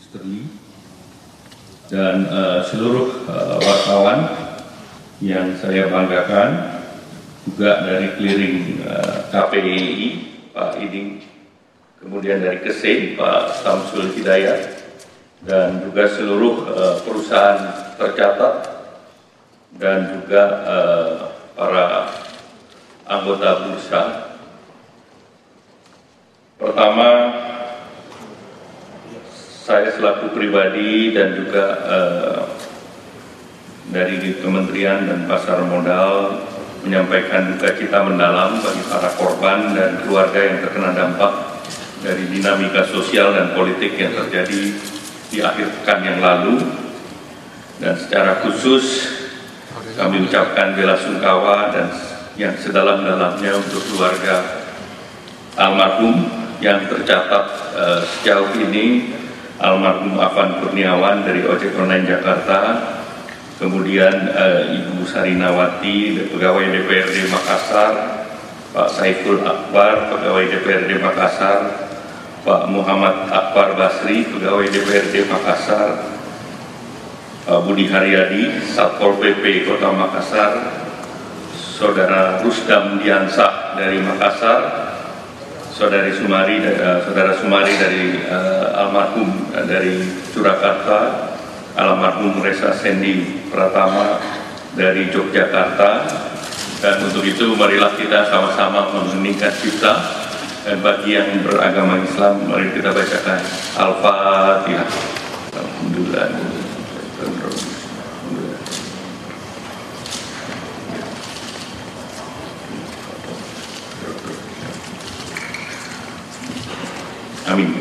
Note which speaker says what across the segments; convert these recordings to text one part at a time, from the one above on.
Speaker 1: Mr. Lee, dan seluruh wartawan yang saya banggakan, juga dari clearing KPI Pak Iding, kemudian dari KSE Pak Samsul Hidayat, dan juga seluruh perusahaan tercatat, dan juga para anggota bursa. Pertama, saya selaku pribadi dan juga dari Kementerian dan Pasar Modal menyampaikan duka cita mendalam bagi para korban dan keluarga yang terkena dampak dari dinamika sosial dan politik yang terjadi di akhir pekan yang lalu. Dan secara khusus kami ucapkan bela sungkawa dan yang sedalam-dalamnya untuk keluarga almarhum yang tercatat sejauh ini, almarhum Afan Kurniawan dari Ojek Online Jakarta, kemudian Ibu Sarinawati, pegawai DPRD Makassar, Pak Saiful Akbar, pegawai DPRD Makassar, Pak Muhammad Akbar Basri, pegawai DPRD Makassar, Pak Budi Haryadi, Satpol PP Kota Makassar, Saudara Rusdam Diansah dari Makassar, Saudara Sumari dari almarhum dari Surakarta, almarhum Resa Sendi Pratama dari Yogyakarta. Dan untuk itu marilah kita sama-sama mengeningkan cipta, dan bagi yang beragama Islam mari kita bacakan Al-Fatihah. Alhamdulillah. Amin.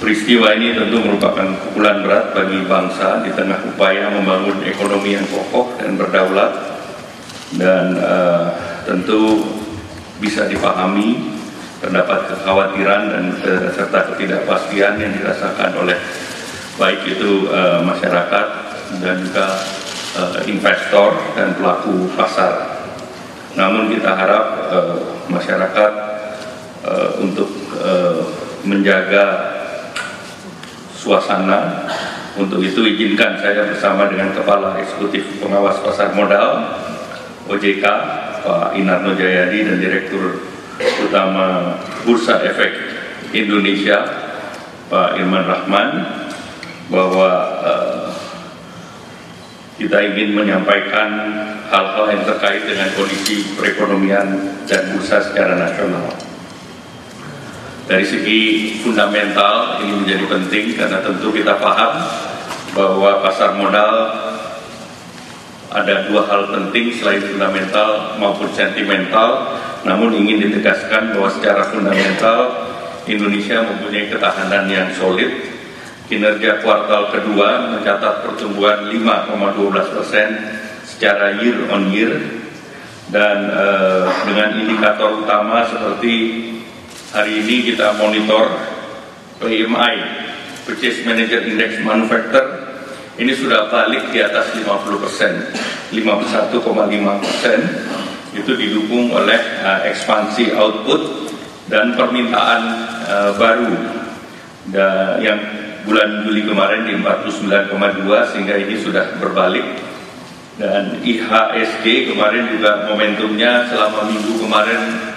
Speaker 1: Peristiwa ini tentu merupakan pukulan berat bagi bangsa di tengah upaya membangun ekonomi yang kokoh dan berdaulat, dan tentu bisa dipahami terdapat kekhawatiran dan serta ketidakpastian yang dirasakan oleh baik itu masyarakat dan juga investor dan pelaku pasar. Namun kita harap masyarakat untuk menjaga suasana. Untuk itu izinkan saya bersama dengan Kepala Eksekutif Pengawas Pasar Modal OJK Pak Inarno Jayadi dan Direktur Utama Bursa Efek Indonesia Pak Irman Rahman bahwa kita ingin menyampaikan hal-hal yang terkait dengan kondisi perekonomian dan bursa secara nasional. Dari segi fundamental ini menjadi penting karena tentu kita paham bahwa pasar modal ada dua hal penting selain fundamental maupun sentimental. Namun ingin ditegaskan bahwa secara fundamental Indonesia mempunyai ketahanan yang solid. Kinerja kuartal kedua mencatat pertumbuhan 5,12% secara year on year, dan dengan indikator utama seperti hari ini kita monitor PMI, Purchase Manager Index Manufacture, ini sudah balik di atas 50%, 51,5%. Itu didukung oleh ekspansi output dan permintaan baru yang bulan Juli kemarin di 49,2, sehingga ini sudah berbalik. Dan IHSG kemarin juga momentumnya selama minggu kemarin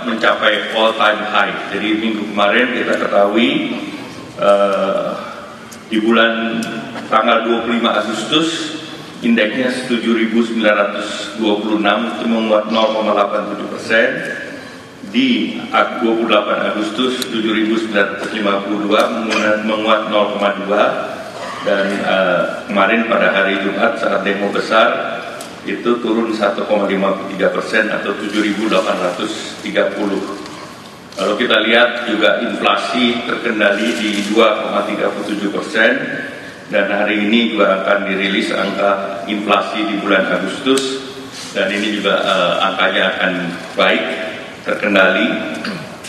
Speaker 1: mencapai all time high. Jadi minggu kemarin kita ketahui di bulan tanggal 25 Agustus indeksnya 7.926, itu menguat 0,87%. Di 28 Agustus 7.952 menguat 0,2%. Dan kemarin pada hari Jumat saat demo besar itu turun 1,53% atau 7.830. Kalau kita lihat juga inflasi terkendali di 2,37%, dan hari ini juga akan dirilis angka inflasi di bulan Agustus, dan ini juga angkanya akan baik, terkendali.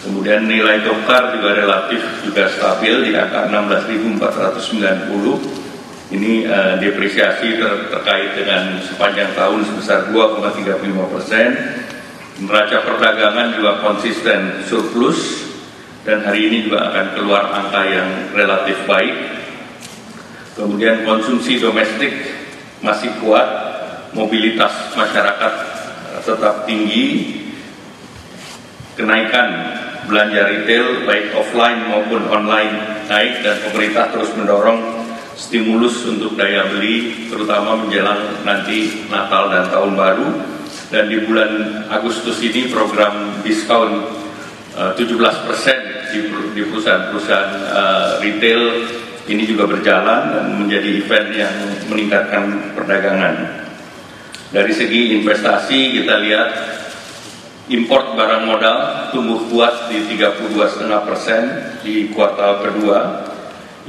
Speaker 1: Kemudian nilai tukar juga relatif juga stabil di angka 16.490. Ini depresiasi terkait dengan sepanjang tahun sebesar 2,35%. Neraca perdagangan juga konsisten surplus dan hari ini juga akan keluar angka yang relatif baik. Kemudian konsumsi domestik masih kuat, mobilitas masyarakat tetap tinggi, kenaikan belanja retail baik offline maupun online naik, dan pemerintah terus mendorong stimulus untuk daya beli terutama menjelang nanti Natal dan Tahun Baru. Dan di bulan Agustus ini program diskon 17% di perusahaan-perusahaan retail ini juga berjalan dan menjadi event yang meningkatkan perdagangan. Dari segi investasi kita lihat import barang modal tumbuh kuat di 32,5% di kuartal kedua.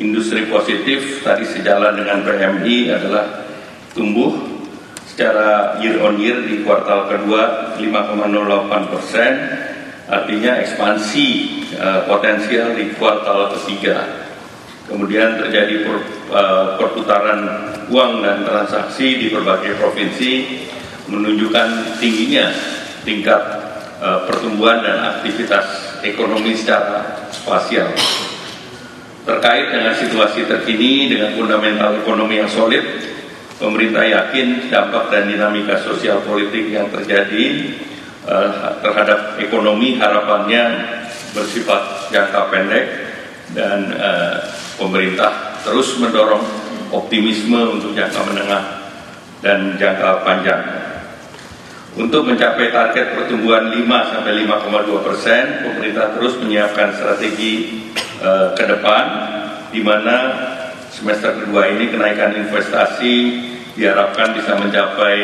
Speaker 1: Industri positif tadi sejalan dengan PMI adalah tumbuh secara year on year di kuartal kedua 5,08%, artinya ekspansi potensial di kuartal ketiga. Kemudian terjadi perputaran uang dan transaksi di berbagai provinsi menunjukkan tingginya tingkat pertumbuhan dan aktivitas ekonomi secara spasial. Terkait dengan situasi terkini dengan fundamental ekonomi yang solid, pemerintah yakin dampak dan dinamika sosial politik yang terjadi terhadap ekonomi harapannya bersifat jangka pendek, dan pemerintah terus mendorong optimisme untuk jangka menengah dan jangka panjang. Untuk mencapai target pertumbuhan 5-5,2%, pemerintah terus menyiapkan strategi ke depan, di mana semester kedua ini kenaikan investasi diharapkan bisa mencapai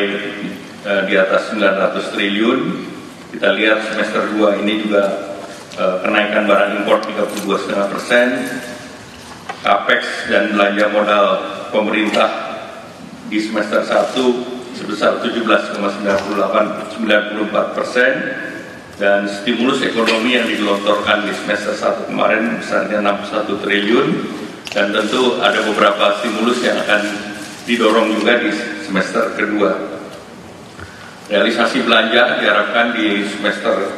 Speaker 1: di atas 900 triliun. Kita lihat semester 2 ini juga kenaikan barang impor 32,5%. Capex dan belanja modal pemerintah di semester 1 sebesar 17,94%, dan stimulus ekonomi yang digelontorkan di semester 1 kemarin besarnya 61 triliun. Dan tentu ada beberapa stimulus yang akan didorong juga di semester kedua. Realisasi belanja diharapkan di semester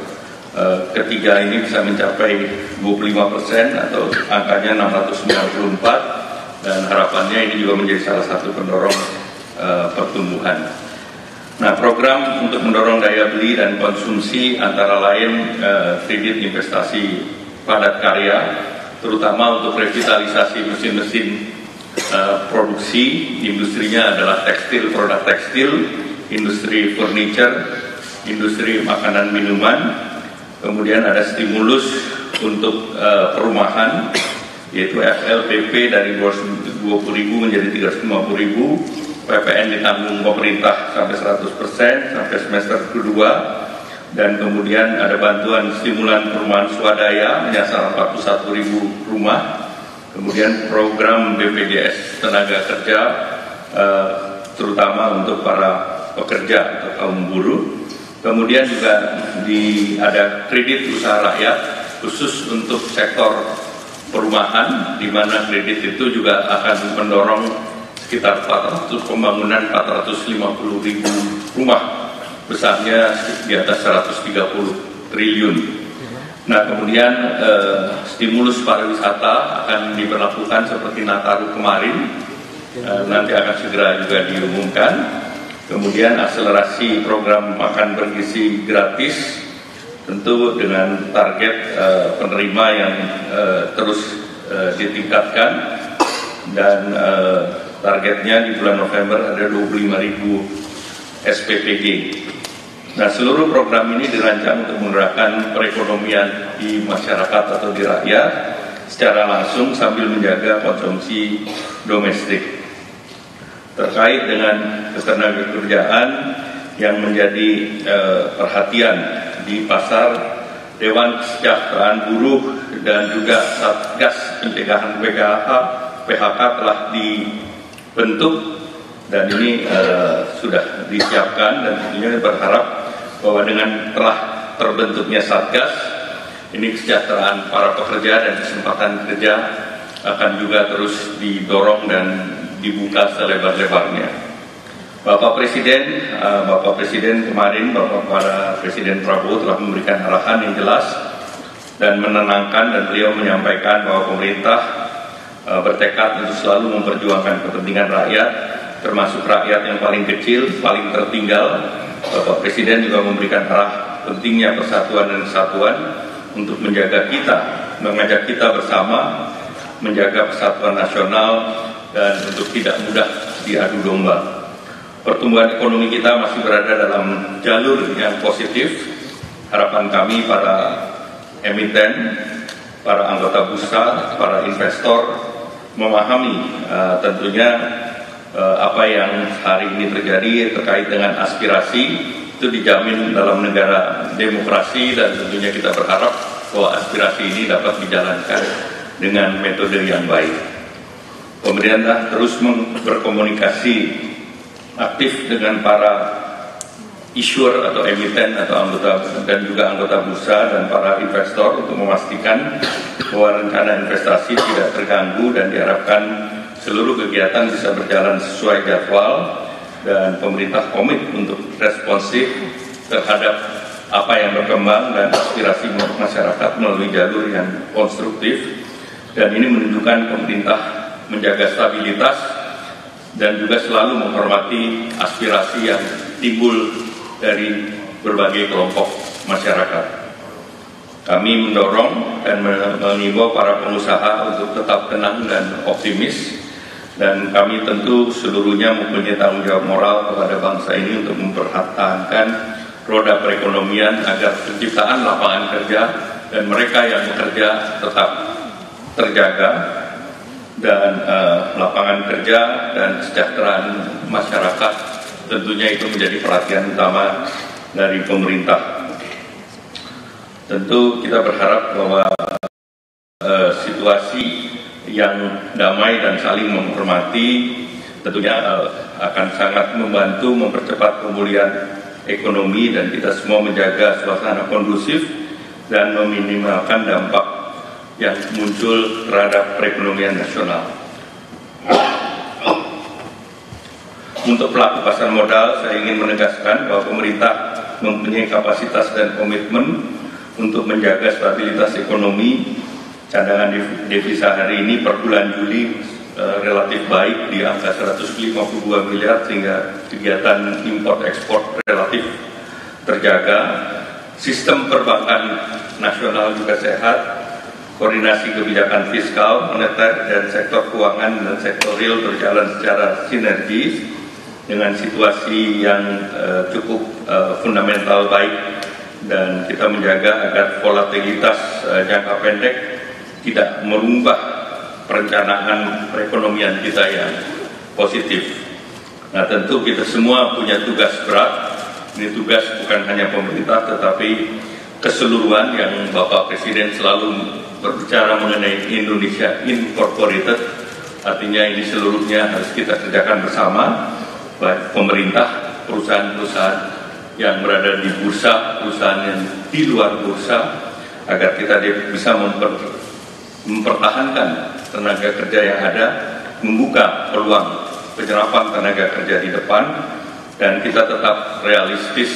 Speaker 1: ketiga ini bisa mencapai 25% atau angkanya 694, dan harapannya ini juga menjadi salah satu pendorong pertumbuhan. Nah, program untuk mendorong daya beli dan konsumsi antara lain kredit investasi padat karya, terutama untuk revitalisasi mesin-mesin produksi. Industrinya adalah tekstil, produk tekstil, industri furniture, industri makanan minuman. Kemudian ada stimulus untuk perumahan, yaitu FLPP dari 20.000 menjadi 350.000. PPN ditanggung pemerintah sampai 100% sampai semester kedua. Dan kemudian ada bantuan stimulan perumahan swadaya menyasar 41.000 rumah. Kemudian program BPJS tenaga kerja terutama untuk para pekerja atau kaum buruh. Kemudian juga ada kredit usaha rakyat khusus untuk sektor perumahan, di mana kredit itu juga akan mendorong sekitar pembangunan 450.000 rumah, besarnya di atas 130 triliun. Nah, kemudian stimulus pariwisata akan diberlakukan seperti Nataru kemarin, nanti akan segera juga diumumkan. Kemudian akselerasi program makan bergizi gratis, tentu dengan target penerima yang terus ditingkatkan, dan targetnya di bulan November ada 25.000 SPPG. Nah, seluruh program ini dirancang untuk menggerakkan perekonomian di masyarakat atau di rakyat secara langsung sambil menjaga konsumsi domestik. Terkait dengan ketenagakerjaan yang menjadi perhatian di pasar, Dewan Kesejahteraan Buruh dan juga Satgas Pencegahan PHK telah dibentuk, dan ini sudah disiapkan, dan tentunya berharap bahwa dengan telah terbentuknya Satgas ini, kesejahteraan para pekerja dan kesempatan kerja akan juga terus didorong dan dibuka selebar-lebarnya. Bapak Presiden kemarin, Bapak Presiden Prabowo telah memberikan arahan yang jelas dan menenangkan, dan beliau menyampaikan bahwa pemerintah bertekad untuk selalu memperjuangkan kepentingan rakyat, termasuk rakyat yang paling kecil, paling tertinggal. Bapak Presiden juga memberikan arah pentingnya persatuan dan kesatuan untuk menjaga kita, mengajak kita bersama menjaga persatuan nasional dan untuk tidak mudah diadu domba. Pertumbuhan ekonomi kita masih berada dalam jalur yang positif. Harapan kami para emiten, para anggota bursa, para investor memahami tentunya apa yang hari ini terjadi terkait dengan aspirasi itu dijamin dalam negara demokrasi, dan tentunya kita berharap bahwa aspirasi ini dapat dijalankan dengan metode yang baik. Pemerintah terus berkomunikasi aktif dengan para issuer atau emiten atau anggota dan juga anggota bursa dan para investor untuk memastikan bahwa rencana investasi tidak terganggu, dan diharapkan seluruh kegiatan bisa berjalan sesuai jadwal, dan pemerintah komit untuk responsif terhadap apa yang berkembang dan aspirasi masyarakat melalui jalur yang konstruktif. Dan ini menunjukkan pemerintah menjaga stabilitas dan juga selalu menghormati aspirasi yang timbul dari berbagai kelompok masyarakat. Kami mendorong dan mengimbau para pengusaha untuk tetap tenang dan optimis, dan kami tentu seluruhnya mempunyai tanggung jawab moral kepada bangsa ini untuk mempertahankan roda perekonomian agar penciptaan lapangan kerja dan mereka yang bekerja tetap terjaga, dan lapangan kerja dan kesejahteraan masyarakat tentunya itu menjadi perhatian utama dari pemerintah. Tentu kita berharap bahwa situasi yang damai dan saling menghormati tentunya akan sangat membantu mempercepat pemulihan ekonomi, dan kita semua menjaga suasana kondusif dan meminimalkan dampak yang muncul terhadap perekonomian nasional. Untuk pelaku pasar modal, saya ingin menegaskan bahwa pemerintah mempunyai kapasitas dan komitmen untuk menjaga stabilitas ekonomi. Cadangan devisa hari ini per bulan Juli relatif baik di angka 152 miliar, sehingga kegiatan import ekspor relatif terjaga. Sistem perbankan nasional juga sehat. Koordinasi kebijakan fiskal, moneter, dan sektor keuangan dan sektor real berjalan secara sinergis dengan situasi yang cukup fundamental baik, dan kita menjaga agar volatilitas jangka pendek tidak merubah perencanaan perekonomian kita yang positif. Nah, tentu kita semua punya tugas berat. Ini tugas bukan hanya pemerintah tetapi keseluruhan yang Bapak Presiden selalu berbicara mengenai Indonesia Incorporated, artinya ini seluruhnya harus kita kerjakan bersama, baik pemerintah, perusahaan-perusahaan yang berada di bursa, perusahaan yang di luar bursa, agar kita bisa mempertahankan tenaga kerja yang ada, membuka peluang penyerapan tenaga kerja di depan, dan kita tetap realistis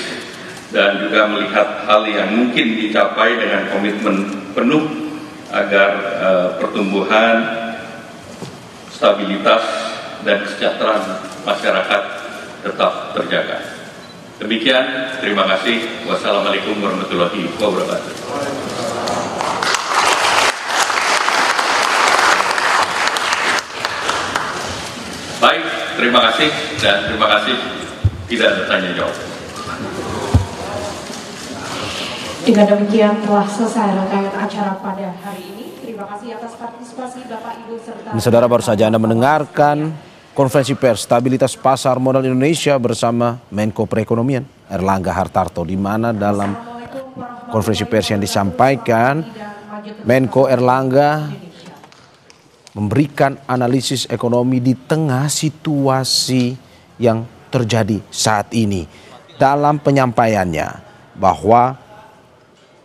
Speaker 1: dan juga melihat hal yang mungkin dicapai dengan komitmen penuh agar pertumbuhan, stabilitas, dan kesejahteraan masyarakat tetap terjaga. Demikian, terima kasih. Wassalamualaikum warahmatullahi wabarakatuh. Baik, terima kasih, dan terima kasih tidak ada tanya jawab.
Speaker 2: Dengan demikian telah selesai rangkaian acara pada hari ini. Terima kasih atas partisipasi Bapak Ibu serta.
Speaker 3: Saudara, baru saja Anda mendengarkan konferensi pers stabilitas pasar modal Indonesia bersama Menko Perekonomian Erlangga Hartarto, di mana dalam konferensi pers yang disampaikan Menko Erlangga memberikan analisis ekonomi di tengah situasi yang terjadi saat ini. Dalam penyampaiannya bahwa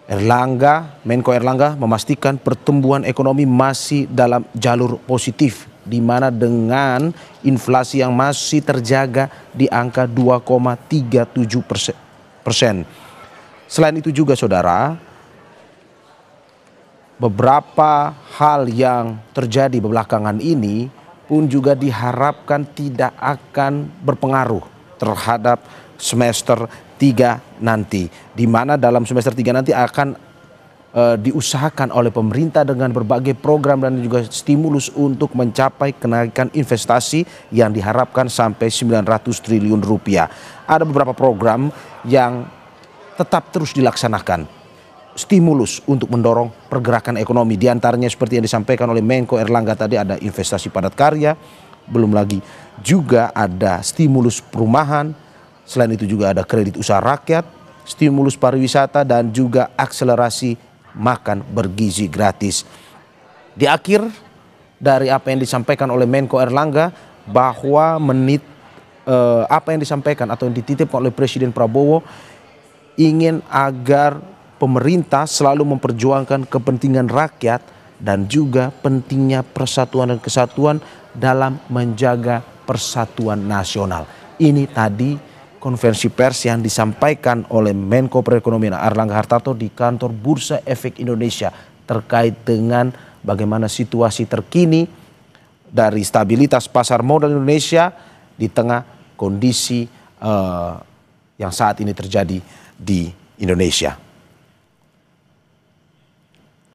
Speaker 3: Menko Erlangga memastikan pertumbuhan ekonomi masih dalam jalur positif di mana dengan inflasi yang masih terjaga di angka 2,37%. Selain itu juga saudara, beberapa hal yang terjadi belakangan ini pun juga diharapkan tidak akan berpengaruh terhadap semester 3 nanti, di mana dalam semester 3 nanti akan diusahakan oleh pemerintah dengan berbagai program dan juga stimulus untuk mencapai kenaikan investasi yang diharapkan sampai 900 triliun rupiah. Ada beberapa program yang tetap terus dilaksanakan, stimulus untuk mendorong pergerakan ekonomi. Di antaranya seperti yang disampaikan oleh Menko Erlangga tadi, ada investasi padat karya, belum lagi juga ada stimulus perumahan, selain itu juga ada kredit usaha rakyat, stimulus pariwisata, dan juga akselerasi makan bergizi gratis. Di akhir dari apa yang disampaikan oleh Menko Erlangga, bahwa apa yang disampaikan atau yang dititipkan oleh Presiden Prabowo ingin agar pemerintah selalu memperjuangkan kepentingan rakyat dan juga pentingnya persatuan dan kesatuan dalam menjaga persatuan nasional. Ini tadi konferensi pers yang disampaikan oleh Menko Perekonomian Airlangga Hartarto di kantor Bursa Efek Indonesia terkait dengan bagaimana situasi terkini dari stabilitas pasar modal Indonesia di tengah kondisi yang saat ini terjadi di Indonesia.